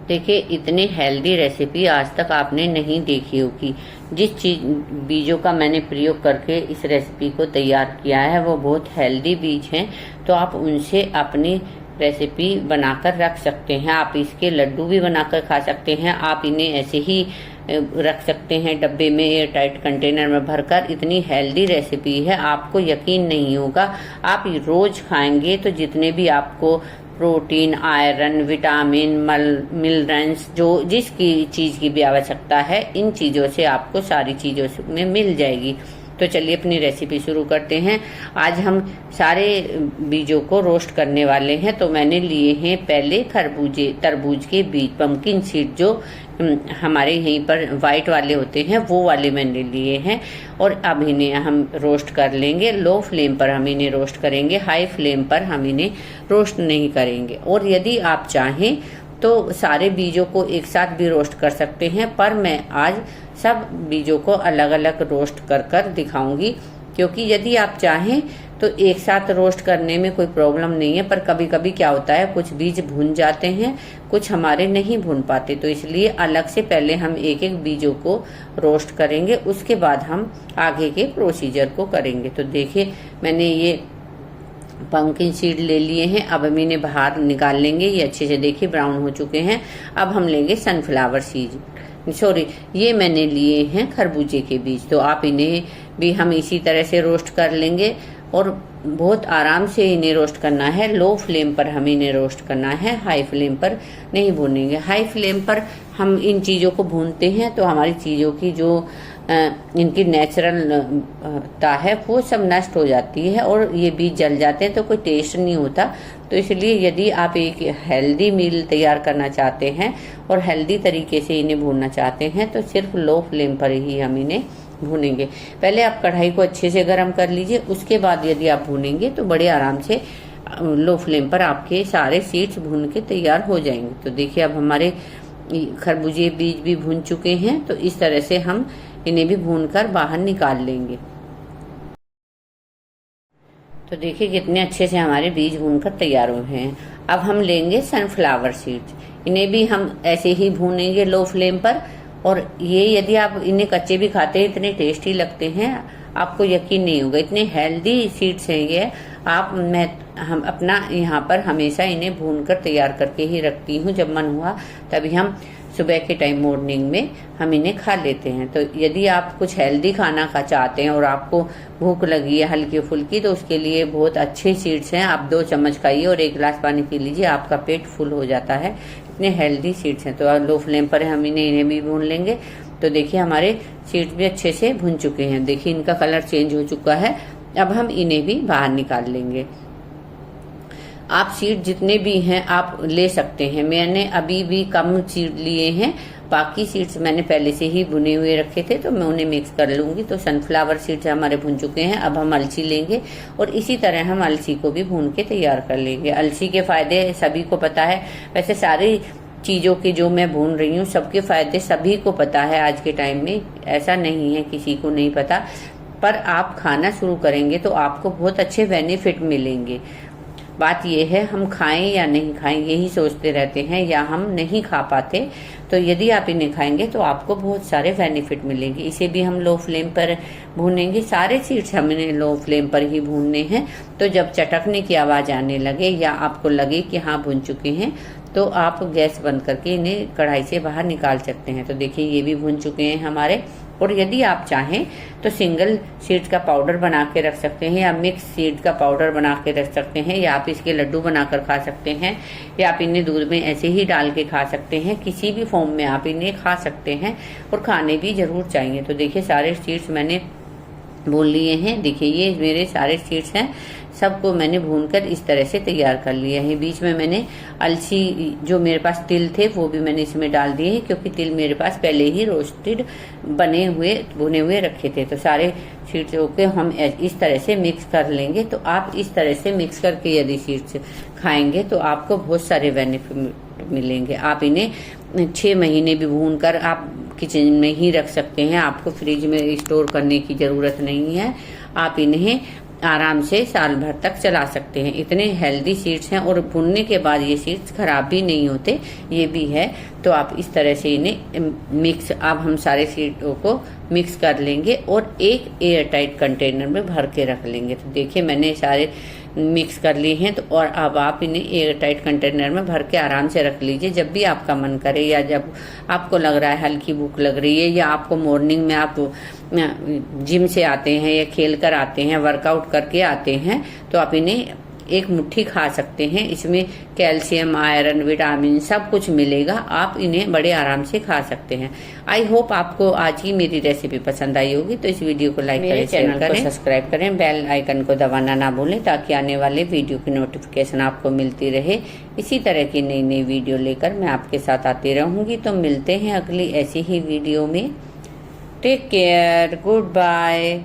देखिए, इतनी healthy recipe आज तक आपने नहीं देखी होगी। जिस चीज बीजों का मैंने प्रयोग करके इस रेसिपी को तैयार किया है वो बहुत हेल्दी बीज हैं, तो आप उनसे अपनी रेसिपी बनाकर रख सकते हैं। आप इसके लड्डू भी बनाकर खा सकते हैं, आप इन्हें ऐसे ही रख सकते हैं डब्बे में, एयर टाइट कंटेनर में भरकर। इतनी हेल्दी रेसिपी है, आपको यकीन नहीं होगा। आप रोज खाएंगे तो जितने भी आपको प्रोटीन, आयरन, विटामिन, मिनरल्स, जो जिसकी चीज की भी आवश्यकता है, इन चीजों से आपको सारी चीजों में मिल जाएगी। तो चलिए अपनी रेसिपी शुरू करते हैं। आज हम सारे बीजों को रोस्ट करने वाले हैं। तो मैंने लिए हैं पहले तरबूज के बीज, पंपकिन सीड, जो हमारे यहीं पर वाइट वाले होते हैं वो वाले मैंने लिए हैं। और अब इन्हें हम रोस्ट कर लेंगे। लो फ्लेम पर हम इन्हें रोस्ट करेंगे, हाई फ्लेम पर हम इन्हें रोस्ट नहीं करेंगे। और यदि आप चाहें तो सारे बीजों को एक साथ भी रोस्ट कर सकते हैं, पर मैं आज सब बीजों को अलग अलग रोस्ट कर दिखाऊंगी, क्योंकि यदि आप चाहें तो एक साथ रोस्ट करने में कोई प्रॉब्लम नहीं है। पर कभी कभी क्या होता है, कुछ बीज भुन जाते हैं, कुछ हमारे नहीं भुन पाते, तो इसलिए अलग से पहले हम एक एक बीजों को रोस्ट करेंगे, उसके बाद हम आगे के प्रोसीजर को करेंगे। तो देखिए, मैंने ये पंपकिन सीड ले लिए हैं। अब हम इन्हें बाहर निकाल लेंगे। ये अच्छे से देखिए ब्राउन हो चुके हैं। अब हम लेंगे सनफ्लावर सीड, ये मैंने लिए हैं खरबूजे के बीज। तो आप इन्हें भी हम इसी तरह से रोस्ट कर लेंगे, और बहुत आराम से इन्हें रोस्ट करना है। लो फ्लेम पर हम इन्हें रोस्ट करना है, हाई फ्लेम पर नहीं भूनेंगे। हाई फ्लेम पर हम इन चीज़ों को भूनते हैं तो हमारी चीज़ों की जो इनकी नेचुरल है वो सब नष्ट हो जाती है, और ये बीज जल जाते हैं तो कोई टेस्ट नहीं होता। तो इसलिए यदि आप एक हेल्दी मील तैयार करना चाहते हैं और हेल्दी तरीके से इन्हें भूनना चाहते हैं तो सिर्फ लो फ्लेम पर ही हम इन्हें भूनेंगे। पहले आप कढ़ाई को अच्छे से गर्म कर लीजिए, उसके बाद यदि आप भूनेंगे तो बड़े आराम से लो फ्लेम पर आपके सारे सीड्स भून के तैयार हो जाएंगे। तो देखिए, अब हमारे खरबूजे बीज भी भून चुके हैं, तो इस तरह से हम इन्हें भी भूनकर बाहर निकाल लेंगे। तो देखिए कितने अच्छे से हमारे बीज भूनकर तैयार हुए हैं। अब हम लेंगे सनफ्लावर सीड्स, इन्हें भी हम ऐसे ही भूनेंगे लो फ्लेम पर। और ये यदि आप इन्हें कच्चे भी खाते हैं, इतने टेस्टी लगते हैं, आपको यकीन नहीं होगा, इतने हेल्दी सीड्स हैं ये। हम अपना यहाँ पर हमेशा इन्हें भूनकर तैयार करके ही रखती हूँ। जब मन हुआ तभी हम सुबह के टाइम मॉर्निंग में हम इन्हें खा लेते हैं। तो यदि आप कुछ हेल्दी खाना खा चाहते हैं और आपको भूख लगी है हल्की फुल्की, तो उसके लिए बहुत अच्छे सीड्स हैं। आप 2 चम्मच खाइए और 1 गिलास पानी पी लीजिए, आपका पेट फुल हो जाता है। इतने हेल्दी सीड्स हैं। तो लो फ्लेम पर हम इन्हें भी भून लेंगे। तो देखिए हमारे सीड्स भी अच्छे से भुन चुके हैं। देखिए इनका कलर चेंज हो चुका है। अब हम इन्हें भी बाहर निकाल लेंगे। आप सीड जितने भी हैं आप ले सकते हैं। मैंने अभी भी कम सीड लिए हैं, बाकी सीड्स मैंने पहले से ही भुने हुए रखे थे, तो मैं उन्हें मिक्स कर लूंगी। तो सनफ्लावर सीड्स हमारे भुन चुके हैं। अब हम अलसी लेंगे और इसी तरह हम अलसी को भी भून के तैयार कर लेंगे। अलसी के फायदे सभी को पता है। वैसे सारी चीज़ों के जो मैं भून रही हूँ सबके फायदे सभी को पता है। आज के टाइम में ऐसा नहीं है किसी को नहीं पता, पर आप खाना शुरू करेंगे तो आपको बहुत अच्छे बेनिफिट मिलेंगे। बात यह है, हम खाएं या नहीं खाएं यही सोचते रहते हैं, या हम नहीं खा पाते। तो यदि आप इन्हें खाएंगे तो आपको बहुत सारे बेनिफिट मिलेंगे। इसे भी हम लो फ्लेम पर भूनेंगे। सारे सीड्स हमने लो फ्लेम पर ही भूनने हैं। तो जब चटकने की आवाज़ आने लगे या आपको लगे कि हाँ भून चुके हैं, तो आप गैस बंद करके इन्हें कढ़ाई से बाहर निकाल सकते हैं। तो देखिए ये भी भून चुके हैं हमारे। और यदि आप चाहें तो सिंगल सीड का पाउडर बना के रख सकते हैं, या मिक्स सीड का पाउडर बना के रख सकते हैं, या आप इसके लड्डू बनाकर खा सकते हैं, या आप इन्हें दूध में ऐसे ही डाल के खा सकते हैं। किसी भी फॉर्म में आप इन्हें खा सकते हैं और खाने भी जरूर चाहिए। तो देखिए सारे सीड्स मैंने भून लिए हैं। देखिए ये मेरे सारे सीड्स हैं, सबको मैंने भूनकर इस तरह से तैयार कर लिया है। बीच में मैंने अलसी, जो मेरे पास तिल थे वो भी मैंने इसमें डाल दिए हैं, क्योंकि तिल मेरे पास पहले ही रोस्टेड भुने हुए रखे थे। तो सारे सीड्स को हम इस तरह से मिक्स कर लेंगे। तो आप इस तरह से मिक्स करके यदि सीड्स खाएंगे तो आपको बहुत सारे बेनिफिट मिलेंगे। आप इन्हें 6 महीने भी भून कर आप किचन में ही रख सकते हैं, आपको फ्रिज में स्टोर करने की ज़रूरत नहीं है। आप इन्हें आराम से साल भर तक चला सकते हैं। इतने हेल्दी सीड्स हैं और भुनने के बाद ये सीड्स खराब भी नहीं होते, ये भी है। तो आप इस तरह से इन्हें मिक्स, अब हम सारे सीड्स को मिक्स कर लेंगे और एक एयर टाइट कंटेनर में भर के रख लेंगे। तो देखिए मैंने सारे मिक्स कर लिए हैं। तो और अब आप इन्हें एयर टाइट कंटेनर में भर के आराम से रख लीजिए। जब भी आपका मन करे या जब आपको लग रहा है हल्की भूख लग रही है, या आपको मॉर्निंग में आप जिम से आते हैं या खेल कर आते हैं, वर्कआउट करके आते हैं, तो आप इन्हें एक मुट्ठी खा सकते हैं। इसमें कैल्शियम, आयरन, विटामिन सब कुछ मिलेगा। आप इन्हें बड़े आराम से खा सकते हैं। आई होप आपको आज की मेरी रेसिपी पसंद आई होगी। तो इस वीडियो को लाइक करें, चैनल को सब्सक्राइब करें, बेल आइकन को दबाना ना भूलें, ताकि आने वाले वीडियो की नोटिफिकेशन आपको मिलती रहे। इसी तरह की नई नई वीडियो लेकर मैं आपके साथ आती रहूंगी। तो मिलते हैं अगली ऐसी ही वीडियो में। Take care, good bye.